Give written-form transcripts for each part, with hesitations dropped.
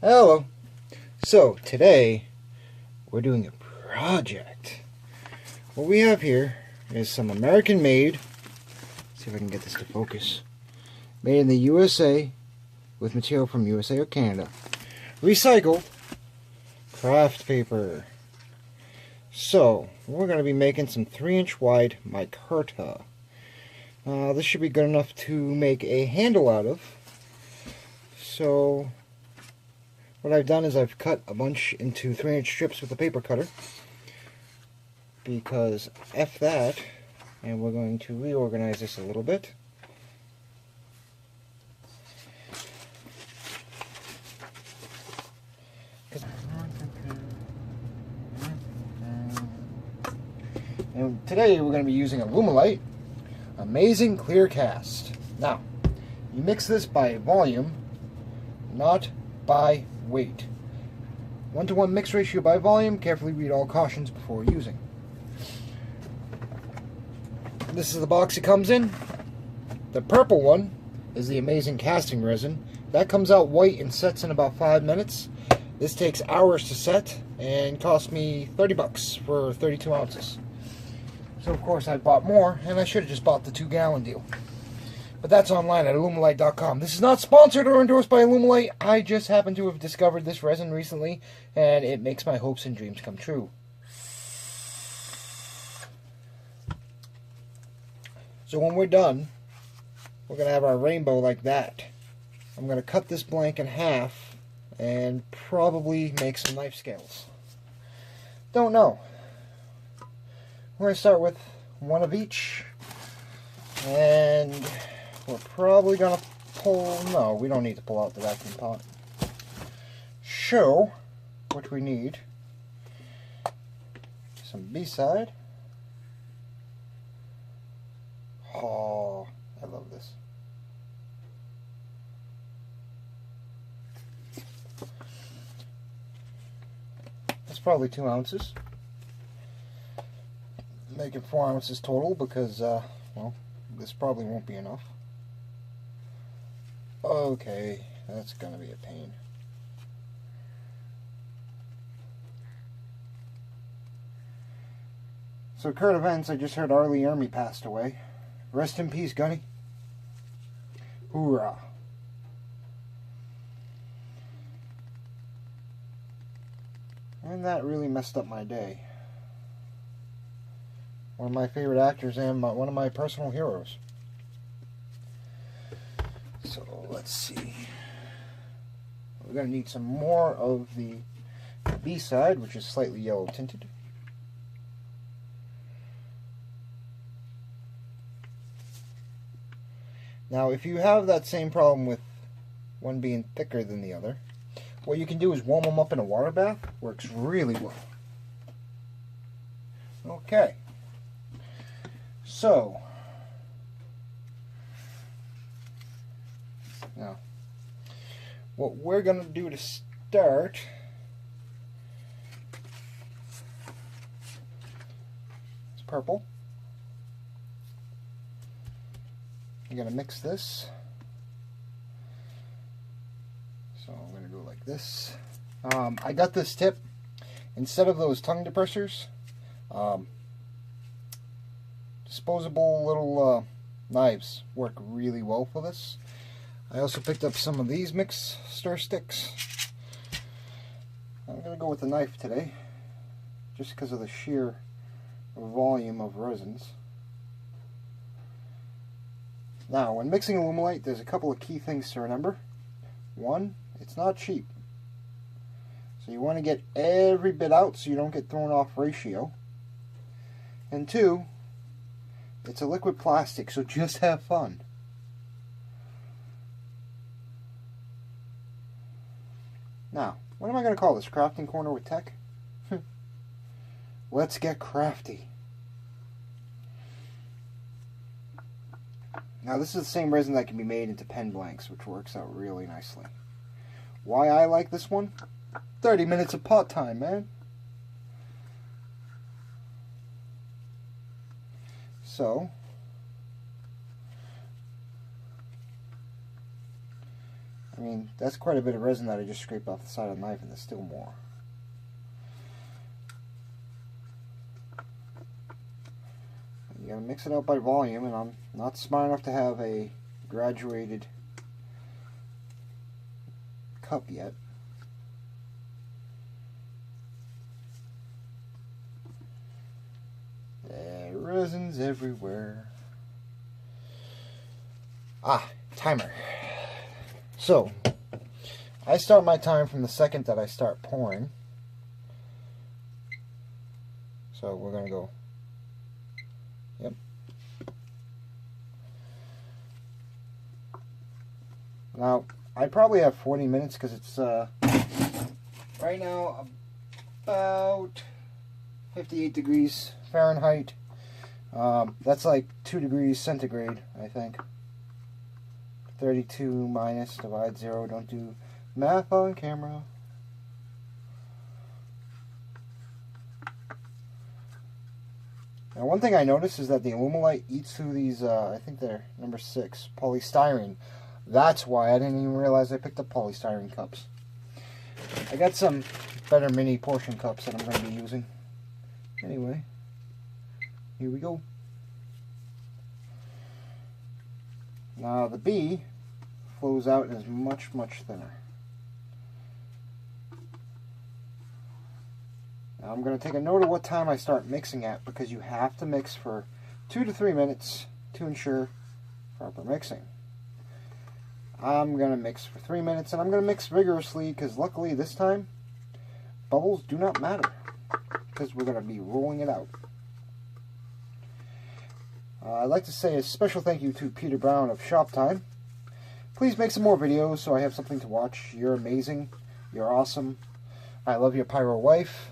Hello. So today we're doing a project. What we have here is some American made, see if I can get this to focus, made in the USA with material from USA or Canada, recycled craft paper. So we're going to be making some 3-inch wide micarta. This should be good enough to make a handle out of. So what I've done is I've cut a bunch into 3-inch strips with a paper cutter, because F that, and we're going to reorganize this a little bit. And today we're going to be using Alumilite Amazing Clear Cast. Now, you mix this by volume, not by weight. 1-to-1 mix ratio by volume. Carefully read all cautions before using. This is the box it comes in. The purple one is the Amazing Casting Resin. That comes out white and sets in about 5 minutes. This takes hours to set and cost me 30 bucks for 32 ounces. So of course I bought more, and I should have just bought the 2-gallon deal. But that's online at Alumilite.com. This is not sponsored or endorsed by Alumilite. I just happen to have discovered this resin recently, and it makes my hopes and dreams come true. So when we're done, we're going to have our rainbow like that. I'm going to cut this blank in half and probably make some knife scales. Don't know. We're going to start with one of each, and we're probably going to pull, no, we don't need to pull out the vacuum pot. So, what we need, some B-side. Oh, I love this. That's probably 2 ounces. Making 4 ounces total because, well, this probably won't be enough. Okay, that's gonna be a pain. So, current events, I just heard Arlie Ermy passed away. Rest in peace, Gunny. Hoorah. And that really messed up my day. One of my favorite actors and one of my personal heroes. So let's see. We're going to need some more of the B-side, which is slightly yellow tinted. Now, if you have that same problem with one being thicker than the other, what you can do is warm them up in a water bath. Works really well. Okay. So, now, what we're going to do to start is purple. You're going to mix this. So I'm going to go like this. I got this tip. Instead of those tongue depressors, disposable little knives work really well for this. I also picked up some of these mix stir sticks. I'm going to go with the knife today, just because of the sheer volume of resins. Now, when mixing Alumilite, there's a couple of key things to remember. One, it's not cheap. So you want to get every bit out so you don't get thrown off ratio. And two, it's a liquid plastic, so just have fun. Now, what am I going to call this? Crafting Corner with Tech? Let's get crafty. Now, this is the same resin that can be made into pen blanks, which works out really nicely. Why I like this one? 30 minutes of pot time, man. So, I mean, that's quite a bit of resin that I just scraped off the side of the knife, and there's still more. You gotta mix it out by volume, and I'm not smart enough to have a graduated cup yet. Resin's everywhere. Ah, timer. So, I start my time from the second that I start pouring. So we're gonna go. Yep. Now, I probably have 40 minutes because it's right now about 58 degrees Fahrenheit. That's like 2 degrees centigrade, I think. 32 minus, divide 0. Don't do math on camera. Now, one thing I noticed is that the Alumilite eats through these, I think they're number 6, polystyrene. That's why I didn't even realize I picked up polystyrene cups. I got some better mini portion cups that I'm going to be using. Anyway, here we go. Now the B flows out and is much, much thinner. Now I'm going to take a note of what time I start mixing at, because you have to mix for 2 to 3 minutes to ensure proper mixing. I'm going to mix for 3 minutes, and I'm going to mix vigorously because luckily this time bubbles do not matter because we're going to be rolling it out. I'd like to say a special thank you to Peter Brown of Shoptime. Please make some more videos so I have something to watch. You're amazing. You're awesome. I love your pyro wife.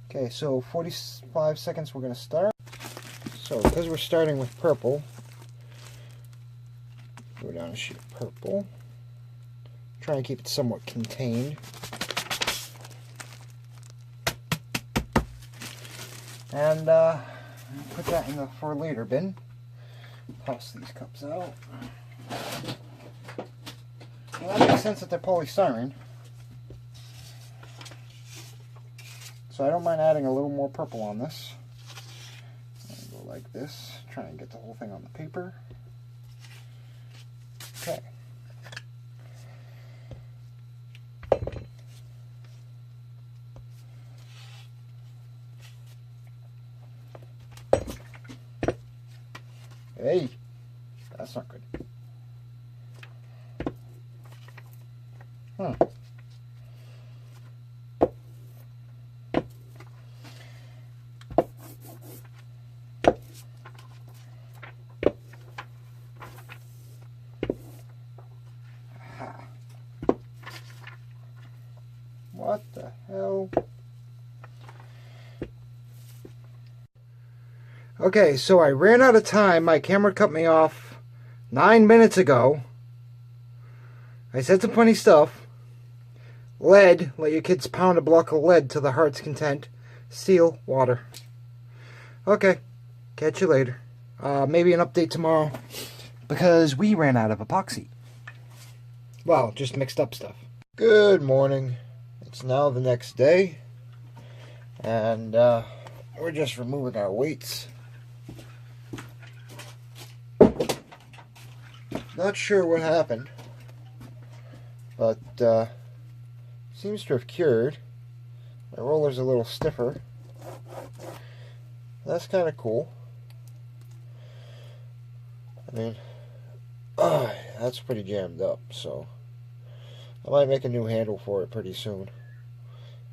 Okay, so 45 seconds we're going to start. So because we're starting with purple, go down a sheet of purple. Try and keep it somewhat contained. And put that in the for later bin. Toss these cups out. Well, that makes sense that they're polystyrene. So I don't mind adding a little more purple on this. I'll go like this. Try and get the whole thing on the paper. Okay. Hey, that's not good. What the hell? Okay, so I ran out of time. My camera cut me off 9 minutes ago. I said some funny stuff. Lead, let your kids pound a block of lead to the heart's content. Seal, water. Okay, catch you later. Maybe an update tomorrow, because we ran out of epoxy. Well, just mixed up stuff. Good morning. It's now the next day, and we're just removing our weights. Not sure what happened, but seems to have cured. My roller's a little stiffer. That's kind of cool. I mean, that's pretty jammed up, so I might make a new handle for it pretty soon.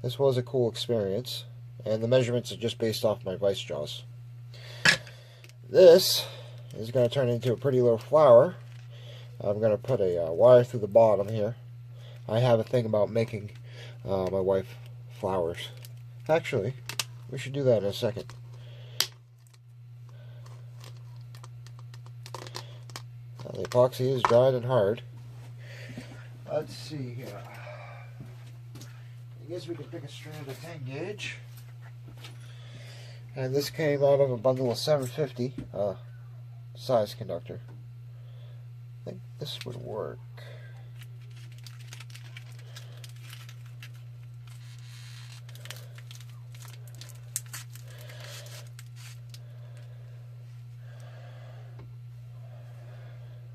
This was a cool experience, and the measurements are just based off my vice jaws. This is going to turn into a pretty little flower. I'm going to put a wire through the bottom here. I have a thing about making my wife flowers. Actually, we should do that in a second. Now, the epoxy is dried and hard. Let's see here. I guess we could pick a strand of 10 gauge. And this came out of a bundle of 750 size conductor. I think this would work.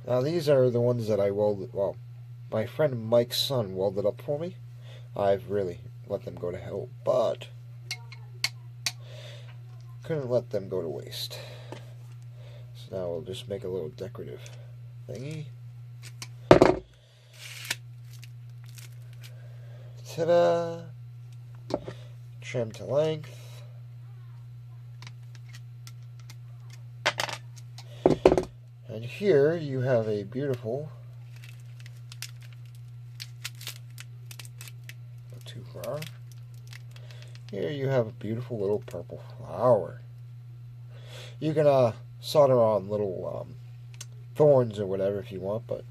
Now these are the ones that I welded, well, my friend Mike's son welded up for me. I've really let them go to hell, but couldn't let them go to waste. So now we'll just make a little decorative thingy. Ta-da! Trim to length. And here you have a beautiful, not too far. Here you have a beautiful little purple flower. You can solder on little thorns or whatever if you want, but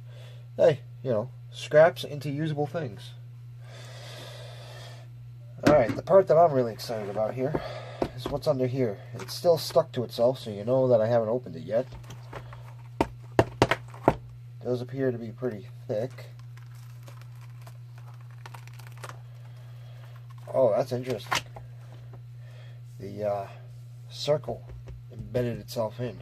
hey, you know, scraps into usable things. Alright, the part that I'm really excited about here is what's under here. It's still stuck to itself, so you know that I haven't opened it yet. It does appear to be pretty thick. Oh, that's interesting. The circle embedded itself in.